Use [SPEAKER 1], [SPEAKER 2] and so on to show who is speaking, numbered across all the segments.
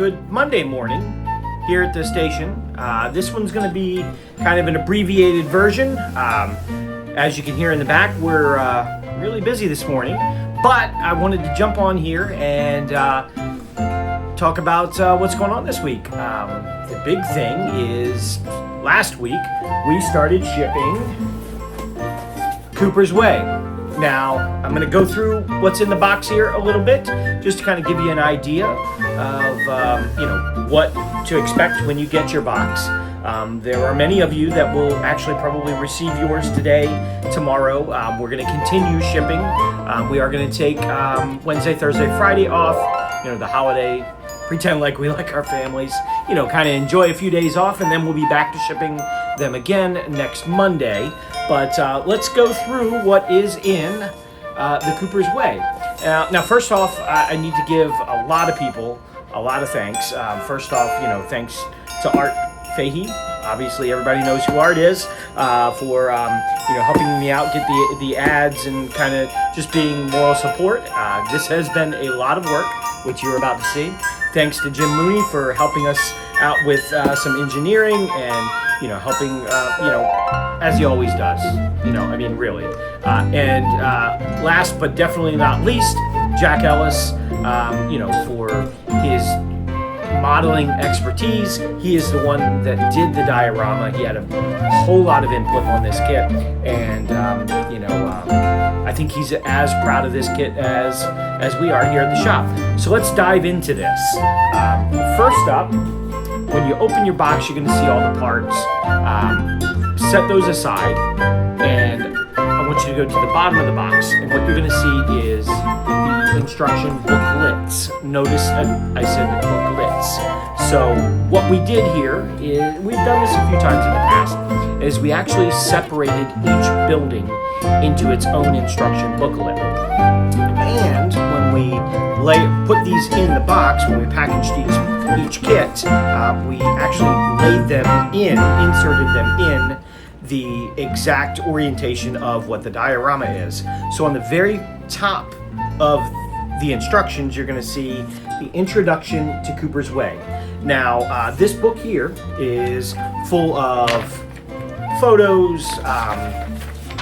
[SPEAKER 1] good Monday morning here at the station. This one's going to be kind of an abbreviated version. As you can hear in the back, we're really busy this morning, but I wanted to jump on here and talk about what's going on this week. The big thing is last week we started shipping Cooper's Way. Now, I'm going to go through what's in the box here a little bit, just to kind of give you an idea of what to expect when you get your box. There are many of you that will actually probably receive yours today, tomorrow. We're going to continue shipping. We are going to take Wednesday, Thursday, Friday off, the holiday, pretend like we like our families, kind of enjoy a few days off, and then we'll be back to shipping them again next Monday. But let's go through what is in the Cooper's Way. Now, first off, I need to give a lot of people a lot of thanks. First off, thanks to Art Fahey. Obviously, everybody knows who Art is, for helping me out, get the ads, and kind of just being moral support. This has been a lot of work, which you're about to see. Thanks to Jim Mooney for helping us out with some engineering and helping, as he always does, really. And last but definitely not least, Jack Ellis, for his modeling expertise. He is the one that did the diorama. He had a whole lot of input on this kit, and I think he's as proud of this kit as we are here at the shop. So let's dive into this. First up, when you open your box, you're going to see all the parts. Set those aside, and I want you to go to the bottom of the box, and what you're going to see is the instruction booklets. Notice I said booklets. So what we did here is, we've done this a few times in the past, is we actually separated each building into its own instruction booklet. And when we put these in the box, when we packaged each kit, we actually laid them inserted them in the exact orientation of what the diorama is. So on the very top of the instructions, you're going to see the introduction to Cooper's Way. Now, this book here is full of photos,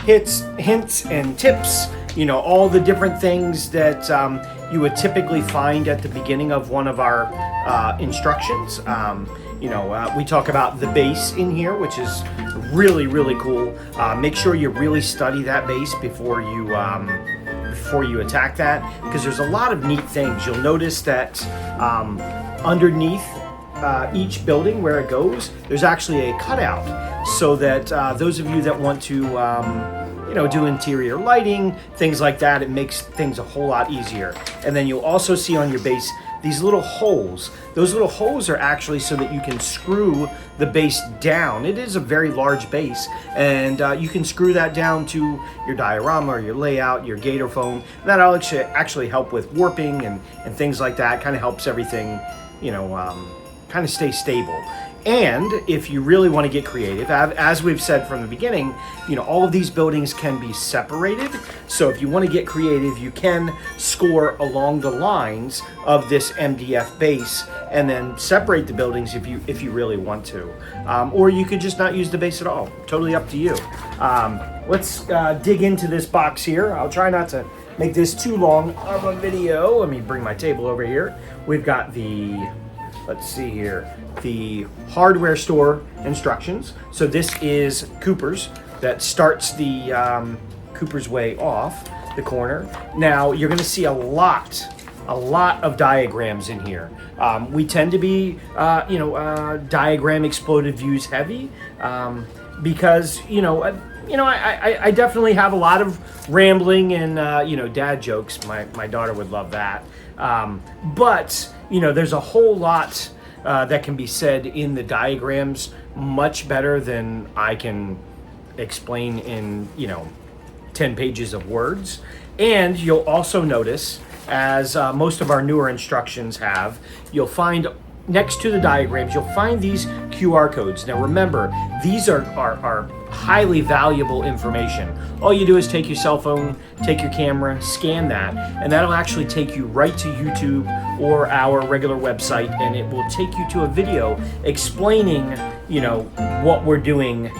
[SPEAKER 1] hints and tips, all the different things that you would typically find at the beginning of one of our instructions. We talk about the base in here, which is really, really cool. Make sure you really study that base before you attack that, because there's a lot of neat things. You'll notice that underneath each building where it goes, there's actually a cutout, so that those of you that want to do interior lighting, things like that, it makes things a whole lot easier. And then you'll also see on your base these little holes. Those little holes are actually so that you can screw the base down. It is a very large base, and you can screw that down to your diorama or your layout, your gator foam. That'll actually help with warping and things like that. Kind of helps everything, kind of stay stable. And if you really want to get creative, as we've said from the beginning, all of these buildings can be separated. So if you want to get creative, you can score along the lines of this MDF base and then separate the buildings if you really want to. Or you could just not use the base at all. Totally up to you. Let's dig into this box here. I'll try not to make this too long of a video. Let me bring my table over here. We've got let's see here, the hardware store instructions. So this is Cooper's, that starts the Cooper's Way off the corner. Now you're going to see a lot of diagrams in here. We tend to be diagram exploded views heavy, because I definitely have a lot of rambling and dad jokes. My daughter would love that. But there's a whole lot that can be said in the diagrams, much better than I can explain in 10 pages of words. And you'll also notice, as most of our newer instructions have, you'll find next to the diagrams, you'll find these QR codes. Now remember, these are highly valuable information. All you do is take your cell phone, take your camera, scan that, and that'll actually take you right to YouTube or our regular website, and it will take you to a video explaining, what we're doing,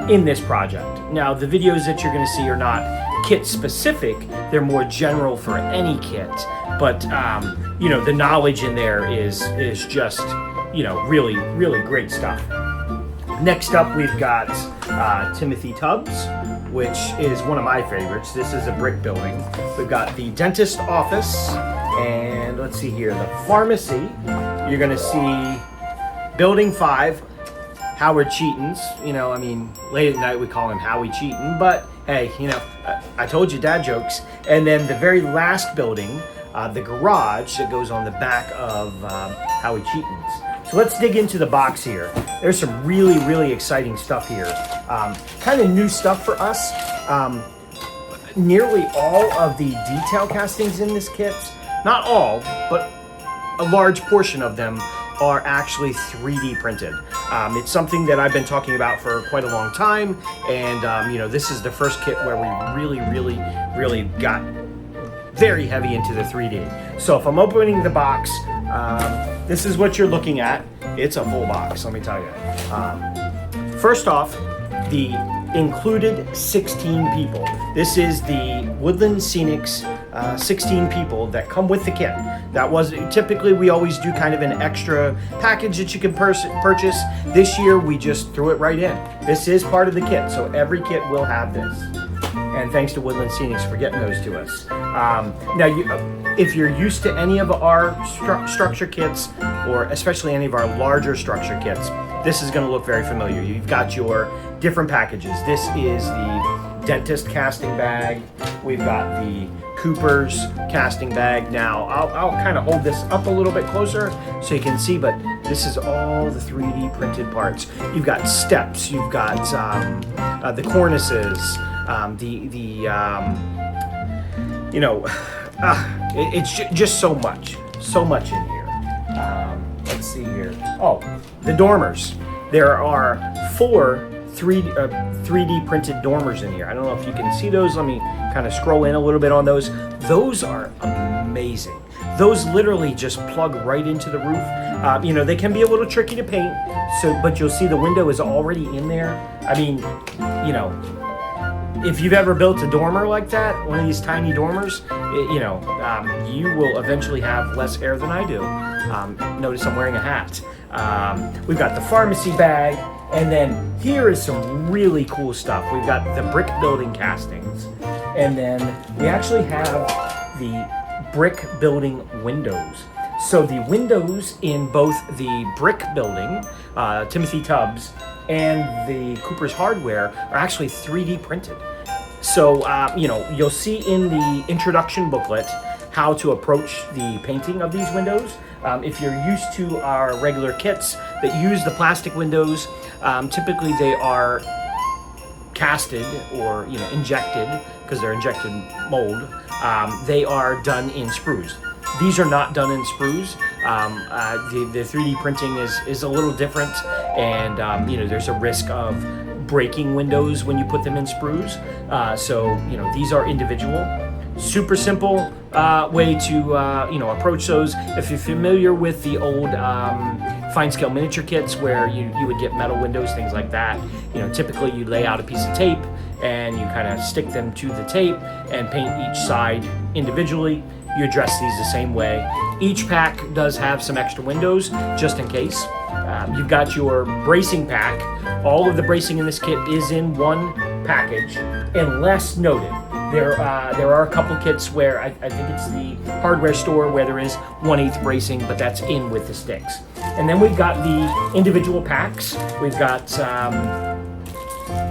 [SPEAKER 1] in this project. Now, the videos that you're going to see are not kit specific, they're more general for any kit, but the knowledge in there is just really, really great stuff. Next up, we've got Timothy Tubbs, which is one of my favorites. This is a brick building. We've got the dentist office, and let's see here, the pharmacy. You're going to see Building 5, Howard Cheaton's. Late at night we call him Howie Cheaton, but hey, I told you dad jokes. And then the very last building, the garage that goes on the back of Howie Cheaton's. So let's dig into the box here. There's some really, really exciting stuff here. Kind of new stuff for us. Nearly all of the detail castings in this kit, not all, but a large portion of them are actually 3D printed. It's something that I've been talking about for quite a long time, and this is the first kit where we really, really, really got very heavy into the 3D. So if I'm opening the box, this is what you're looking at. It's a full box, let me tell you. First off, the included 16 people. This is the Woodland Scenics 16 people that come with the kit. That was typically, we always do kind of an extra package that you can purchase. This year we just threw it right in. This is part of the kit, so every kit will have this. And thanks to Woodland Scenics for getting those to us. Now, if you're used to any of our structure kits, or especially any of our larger structure kits, this is going to look very familiar. You've got your different packages. This is the dentist casting bag. We've got the Cooper's casting bag. Now, I'll kind of hold this up a little bit closer so you can see, but this is all the 3D printed parts. You've got steps, you've got the cornices, it's just so much in here. Let's see here. Oh, the dormers. There are 4 3D printed dormers in here. I don't know if you can see those. Let me kind of scroll in a little bit on those. Those are amazing. Those literally just plug right into the roof. They can be a little tricky to paint, but you'll see the window is already in there. If you've ever built a dormer like that, one of these tiny dormers, you will eventually have less air than I do. Notice I'm wearing a hat. We've got the pharmacy bag, and then here is some really cool stuff. We've got the brick building castings, and then we actually have the brick building windows. So the windows in both the brick building, Timothy Tubbs, and the Cooper's Hardware are actually 3D printed. So, you'll see in the introduction booklet how to approach the painting of these windows. If you're used to our regular kits that use the plastic windows, typically they are casted or injected, because they're injected mold. They are done in sprues. These are not done in sprues. The 3D printing is a little different, and there's a risk of breaking windows when you put them in sprues. So these are individual. Super simple way to approach those. If you're familiar with the old fine scale miniature kits where you would get metal windows, things like that, typically you lay out a piece of tape and you kind of stick them to the tape and paint each side individually. You address these the same way. Each pack does have some extra windows just in case. You've got your bracing pack. All of the bracing in this kit is in one package, unless noted. There are a couple kits where I think it's the hardware store where there is 1/8 bracing, but that's in with the sticks. And then we've got the individual packs. We've got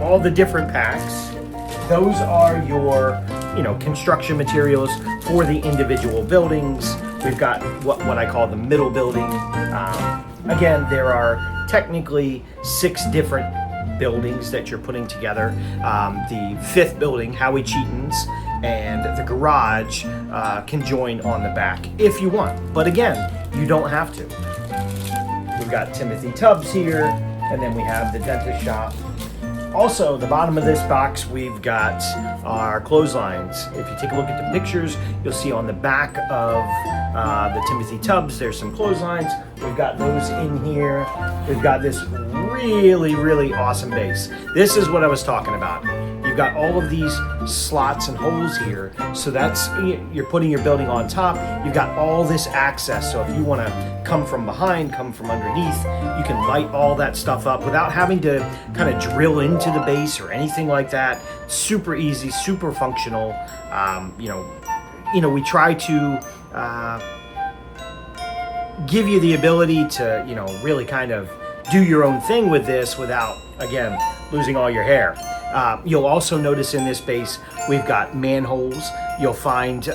[SPEAKER 1] all the different packs. Those are your construction materials for the individual buildings. We've got what I call the middle building. Again, there are technically 6 different buildings that you're putting together. The 5th building, Howie Cheaton's, and the garage can join on the back if you want. But again, you don't have to. We've got Timothy tubs here, and then we have the dentist shop. Also, the bottom of this box, we've got our clotheslines. If you take a look at the pictures, you'll see on the back of the Timothy tubs, there's some clotheslines. We've got those in here. We've got this really, really awesome base. This is what I was talking about. You've got all of these slots and holes here. So that's, you're putting your building on top. You've got all this access. So if you want to come from behind, come from underneath, you can light all that stuff up without having to kind of drill into the base or anything like that. Super easy, super functional. We try to give you the ability to, really kind of do your own thing with this without, again, losing all your hair. You'll also notice in this base, we've got manholes. You'll find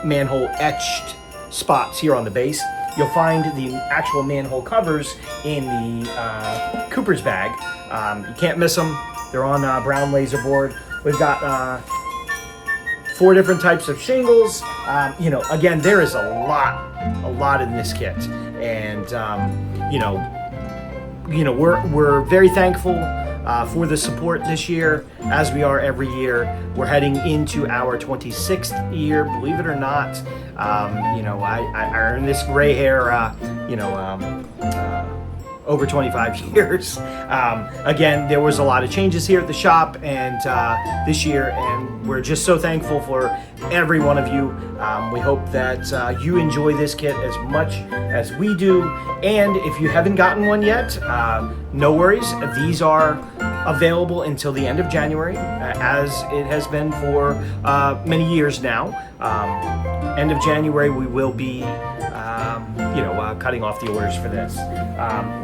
[SPEAKER 1] manhole etched spots here on the base. You'll find the actual manhole covers in the Cooper's bag. You can't miss them. They're on brown laser board. We've got 4 different types of shingles. Again, there is a lot in this kit, and we're very thankful for the support this year, as we are every year. We're heading into our 26th year, believe it or not. I earned this gray hair, over 25 years. Again, there was a lot of changes here at the shop and this year, and we're just so thankful for every one of you. We hope that you enjoy this kit as much as we do, and if you haven't gotten one yet, no worries. These are available until the end of January, as it has been for many years now. End of January, we will be cutting off the orders for this.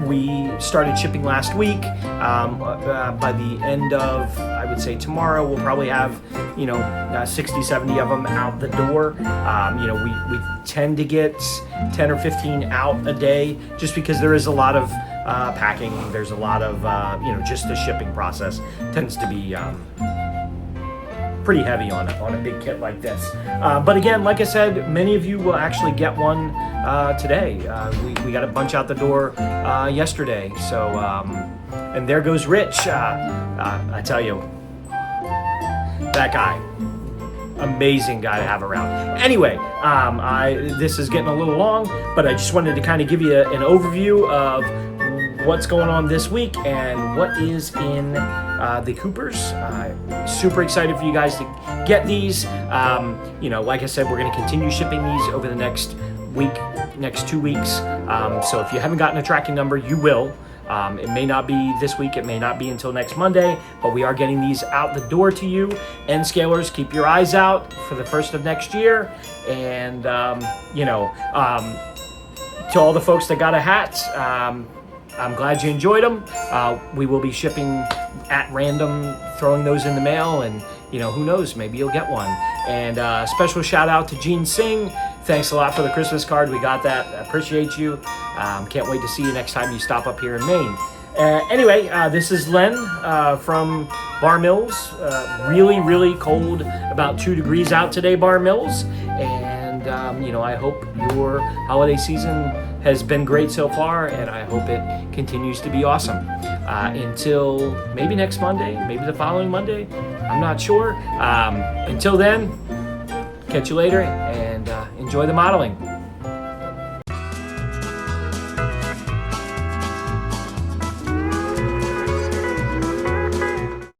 [SPEAKER 1] We started shipping last week. By the end of, I would say tomorrow, we'll probably have 60, 70 of them out the door. We tend to get 10 or 15 out a day, just because there is a lot of packing. There's a lot of just the shipping process tends to be pretty heavy on a big kit like this. But again, like I said, many of you will actually get one today. We got a bunch out the door yesterday. So, and there goes Rich. I tell you, that guy, amazing guy to have around. Anyway, this is getting a little long, but I just wanted to kind of give you an overview of what's going on this week and what is in the Coopers. Super excited for you guys to get these. Like I said, we're going to continue shipping these over the next week, next 2 weeks. So if you haven't gotten a tracking number, you will. It may not be this week, it may not be until next Monday, but we are getting these out the door to you. And scalers, keep your eyes out for the first of next year. And, to all the folks that got a hat, I'm glad you enjoyed them. We will be shipping at random, throwing those in the mail, and who knows, maybe you'll get one. And special shout out to Gene Singh. Thanks a lot for the Christmas card. We got that. Appreciate you. Can't wait to see you next time you stop up here in Maine. Anyway, this is Len from Bar Mills. Really, really cold, about 2 degrees out today, Bar Mills. And, I hope your holiday season has been great so far, and I hope it continues to be awesome. Until maybe next Monday, maybe the following Monday, I'm not sure. Until then, catch you later, and enjoy the modeling.